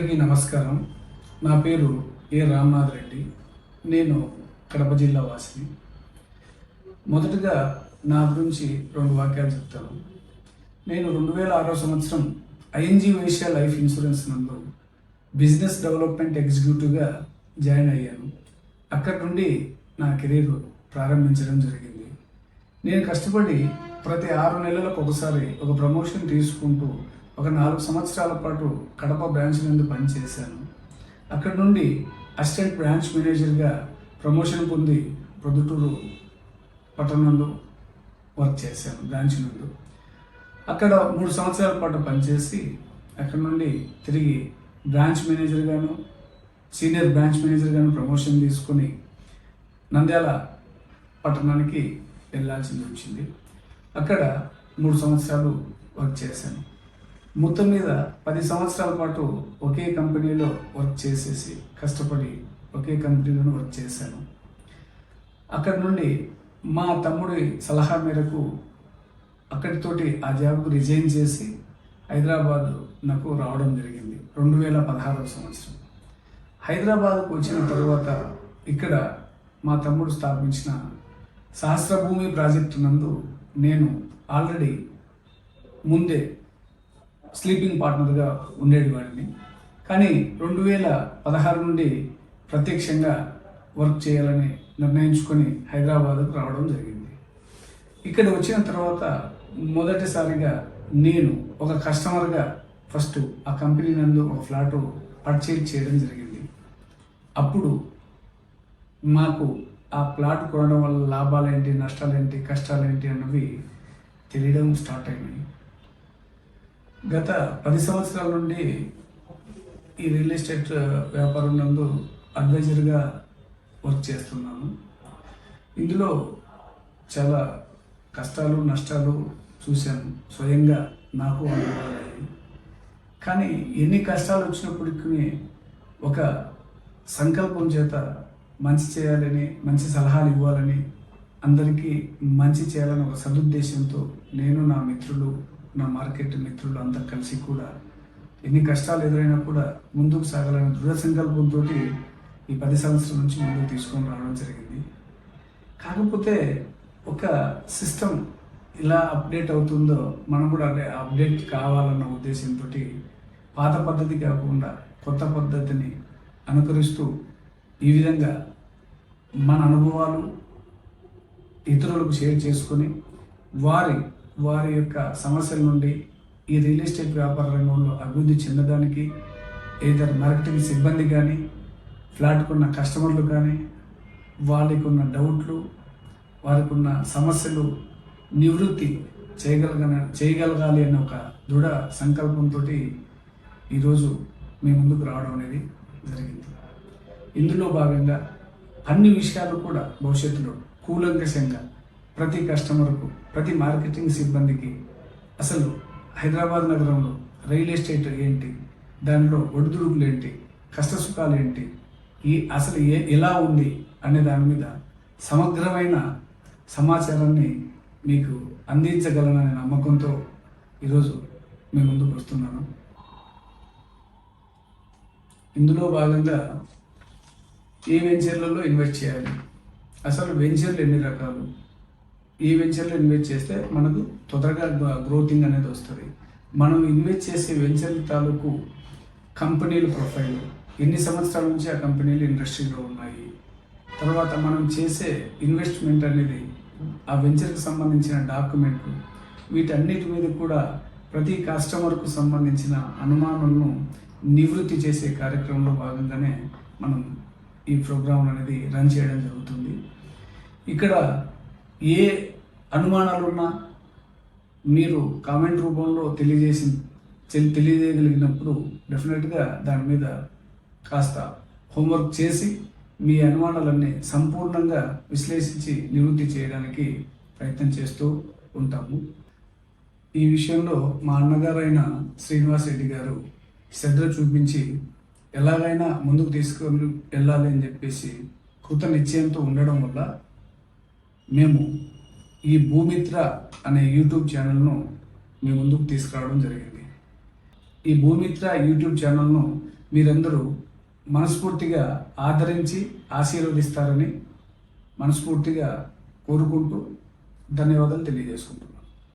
అందరికీ నమస్కారం. నా పేరు ఏ రామనాథ్ రెడ్డి. నేను కడప జిల్లా వాసిని. మొదటగా నా గురించి 2 వాక్యాలు చెప్తాను. నేను 2006 సంవత్సరం ఐఎన్జీ వైశ్య లైఫ్ ఇన్సూరెన్స్ నందు బిజినెస్ డెవలప్మెంట్ ఎగ్జిక్యూటివ్గా జాయిన్ అయ్యాను. అక్కడి నుండి నా కెరీర్ ప్రారంభించడం జరిగింది. నేను కష్టపడి ప్రతి 6 నెలలకు ఒకసారి ఒక ప్రమోషన్ తీసుకుంటూ ఒక 4 సంవత్సరాల పాటు కడప బ్రాంచ్ నందు పనిచేశాను. అక్కడి నుండి అసిస్టెంట్ బ్రాంచ్ మేనేజర్గా ప్రమోషన్ పొంది ప్రొద్దుటూరు పట్టణంలో వర్క్ చేశాను బ్రాంచ్ నందు. అక్కడ 3 సంవత్సరాల పాటు పనిచేసి అక్కడ నుండి తిరిగి బ్రాంచ్ మేనేజర్గాను సీనియర్ బ్రాంచ్ మేనేజర్గాను ప్రమోషన్ తీసుకొని నంద్యాల పట్టణానికి వెళ్ళాల్సి వచ్చింది. అక్కడ 3 సంవత్సరాలు వర్క్ చేశాను. మొత్తం మీద 10 సంవత్సరాల పాటు ఒకే కంపెనీలో వర్క్ చేసేసి కష్టపడి ఒకే కంపెనీలో వర్క్ చేశాను. అక్కడి నుండి మా తమ్ముడి సలహా మేరకు అక్కడితోటి ఆ జాబ్కు రిజైన్ చేసి హైదరాబాద్ నాకు రావడం జరిగింది 2016 సంవత్సరం. హైదరాబాద్కు వచ్చిన తరువాత ఇక్కడ మా తమ్ముడు స్థాపించిన సహస్రభూమి ప్రాజెక్టు నందు నేను ఆల్రెడీ ముందే స్లీపింగ్ పార్ట్నర్గా ఉండేవాడిని. కానీ 2016 నుండి ప్రత్యక్షంగా వర్క్ చేయాలని నిర్ణయించుకొని హైదరాబాద్కు రావడం జరిగింది. ఇక్కడ వచ్చిన తర్వాత మొదటిసారిగా నేను ఒక కస్టమర్గా ఫస్ట్ ఆ కంపెనీ నందు ఒక ఫ్లాట్ పర్చేజ్ చేయడం జరిగింది. అప్పుడు మాకు ఆ ప్లాట్ కొనడం వల్ల లాభాలేంటి, నష్టాలేంటి, కష్టాలేంటి అన్నవి తెలియడం స్టార్ట్ అయినాయి. గత 10 సంవత్సరాల నుండి ఈ రియల్ ఎస్టేట్ వ్యాపారం నందు అడ్వైజర్గా వర్క్ చేస్తున్నాను. ఇందులో చాలా కష్టాలు నష్టాలు చూశాను, స్వయంగా నాకు అనుభవాలయ్యాయి. కానీ ఎన్ని కష్టాలు వచ్చినప్పటికీ ఒక సంకల్పం చేత మంచి చేయాలని, మంచి సలహాలు ఇవ్వాలని, అందరికీ మంచి చేయాలని ఒక సదుద్దేశంతో నేను, నా మిత్రులు, నా మార్కెట్ మిత్రులు అంతా కలిసి కూడా ఎన్ని కష్టాలు ఎదురైనా కూడా ముందుకు సాగాలని దృఢ సంకల్పంతో ఈ 10 సంవత్సరాల నుంచి ముందుకు తీసుకొని రావడం జరిగింది. కాకపోతే ఒక సిస్టమ్ ఇలా అప్డేట్ అవుతుందో మనం కూడా అదే అప్డేట్ కావాలన్న ఉద్దేశంతో పాత పద్ధతి కాకుండా కొత్త పద్ధతిని అనుకరిస్తూ ఈ విధంగా మన అనుభవాలు ఇతరులకు షేర్ చేసుకొని వారి యొక్క సమస్యల నుండి ఈ రియల్ ఎస్టేట్ వ్యాపార రంగంలో అభివృద్ధి చెందడానికి ఏదైనా మార్కెటింగ్ సిబ్బంది కానీ, ఫ్లాట్కు ఉన్న కస్టమర్లు కానీ, వాళ్ళకు ఉన్న డౌట్లు, వారికి ఉన్న సమస్యలు నివృత్తి చేయగలగాలి అన్న ఒక దృఢ సంకల్పంతో ఈరోజు మీ ముందుకు రావడం అనేది జరిగింది. ఇందులో భాగంగా అన్ని విషయాలు కూడా భవిష్యత్తులో కూలంకషంగా ప్రతి కస్టమర్కు, ప్రతి మార్కెటింగ్ సిబ్బందికి అసలు హైదరాబాద్ నగరంలో రియల్ ఎస్టేట్ ఏంటి, దానిలో ఒడిదుడుకులు ఏంటి, కష్టసుఖాలు ఏంటి, అసలు ఎలా ఉంది అనే దాని మీద సమగ్రమైన సమాచారాన్ని మీకు అందించగలననే నమ్మకంతో ఈరోజు మీ ముందుకు వస్తున్నాను. ఇందులో భాగంగా ఏ వెంచర్లలో ఇన్వెస్ట్ చేయాలి, అసలు వెంచర్లు ఎన్ని రకాలు, ఈ వెంచర్లో ఇన్వెస్ట్ చేస్తే మనకు తొందరగా గ్రోతింగ్ అనేది వస్తుంది, మనం ఇన్వెస్ట్ చేసే వెంచర్ల తాలూకు కంపెనీల ప్రొఫైల్, ఎన్ని సంవత్సరాల నుంచి ఆ కంపెనీలు ఇండస్ట్రీలో ఉన్నాయి, తర్వాత మనం చేసే ఇన్వెస్ట్మెంట్ అనేది ఆ వెంచర్కి సంబంధించిన డాక్యుమెంట్లు, వీటన్నిటి మీద కూడా ప్రతి కస్టమర్కు సంబంధించిన అనుమానాలను నివృత్తి చేసే కార్యక్రమంలో భాగంగానే మనం ఈ ప్రోగ్రాం అనేది రన్ చేయడం జరుగుతుంది. ఇక్కడ ఏ అనుమానాలున్నా మీరు కామెంట్ రూపంలో తెలియజేయగలిగినప్పుడు డెఫినెట్గా దాని మీద కాస్త హోంవర్క్ చేసి మీ అనుమానాలన్నీ సంపూర్ణంగా విశ్లేషించి నివృత్తి చేయడానికి ప్రయత్నం చేస్తూ ఉంటాము. ఈ విషయంలో మా అన్నగారైన శ్రీనివాస్ రెడ్డి గారు శ్రద్ధ చూపించి ఎలాగైనా ముందుకు తీసుకొని వెళ్ళాలి అని చెప్పేసి కృత నిశ్చయంతో ఉండడం వల్ల మేము ఈ భూమిత్ర అనే యూట్యూబ్ ఛానల్ను మీ ముందుకు తీసుకురావడం జరిగింది. ఈ భూమిత్ర యూట్యూబ్ ఛానల్ను మీరందరూ మనస్ఫూర్తిగా ఆదరించి ఆశీర్వదిస్తారని మనస్ఫూర్తిగా కోరుకుంటూ ధన్యవాదాలు తెలియజేసుకుంటున్నాను.